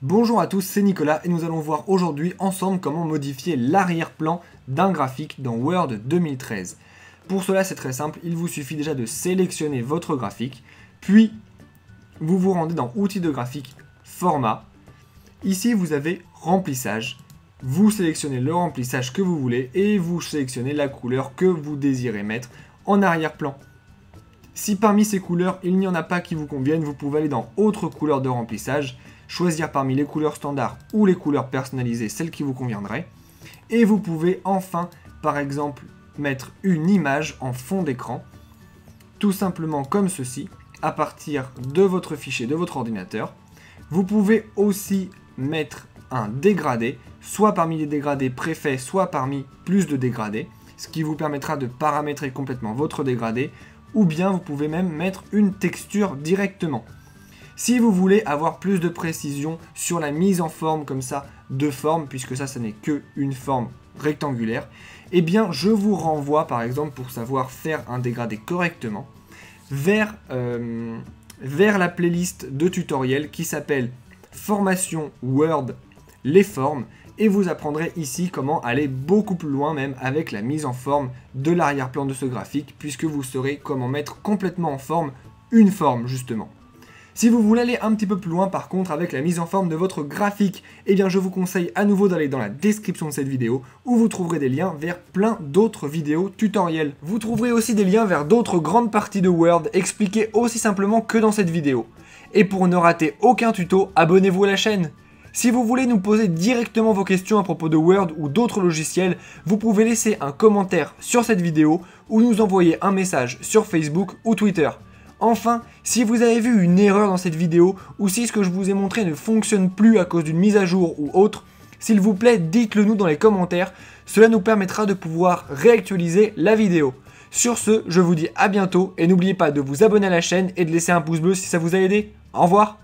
Bonjour à tous, c'est Nicolas et nous allons voir aujourd'hui ensemble comment modifier l'arrière-plan d'un graphique dans Word 2013. Pour cela c'est très simple, il vous suffit déjà de sélectionner votre graphique, puis vous vous rendez dans Outils de graphique, Format. Ici vous avez Remplissage, vous sélectionnez le remplissage que vous voulez et vous sélectionnez la couleur que vous désirez mettre en arrière-plan. Si parmi ces couleurs il n'y en a pas qui vous conviennent, vous pouvez aller dans Autres couleurs de remplissage, choisir parmi les couleurs standards ou les couleurs personnalisées, celles qui vous conviendraient. Et vous pouvez enfin, par exemple, mettre une image en fond d'écran, tout simplement comme ceci, à partir de votre fichier de votre ordinateur. Vous pouvez aussi mettre un dégradé, soit parmi les dégradés préfaits, soit parmi plus de dégradés, ce qui vous permettra de paramétrer complètement votre dégradé, ou bien vous pouvez même mettre une texture directement. Si vous voulez avoir plus de précision sur la mise en forme comme ça de forme, puisque ça n'est qu'une forme rectangulaire, eh bien je vous renvoie par exemple pour savoir faire un dégradé correctement vers la playlist de tutoriels qui s'appelle Formation Word, les formes, et vous apprendrez ici comment aller beaucoup plus loin même avec la mise en forme de l'arrière-plan de ce graphique, puisque vous saurez comment mettre complètement en forme une forme justement. Si vous voulez aller un petit peu plus loin par contre avec la mise en forme de votre graphique, eh bien je vous conseille à nouveau d'aller dans la description de cette vidéo où vous trouverez des liens vers plein d'autres vidéos tutoriels. Vous trouverez aussi des liens vers d'autres grandes parties de Word expliquées aussi simplement que dans cette vidéo. Et pour ne rater aucun tuto, abonnez-vous à la chaîne. Si vous voulez nous poser directement vos questions à propos de Word ou d'autres logiciels, vous pouvez laisser un commentaire sur cette vidéo ou nous envoyer un message sur Facebook ou Twitter. Enfin, si vous avez vu une erreur dans cette vidéo ou si ce que je vous ai montré ne fonctionne plus à cause d'une mise à jour ou autre, s'il vous plaît, dites-le nous dans les commentaires, cela nous permettra de pouvoir réactualiser la vidéo. Sur ce, je vous dis à bientôt et n'oubliez pas de vous abonner à la chaîne et de laisser un pouce bleu si ça vous a aidé. Au revoir!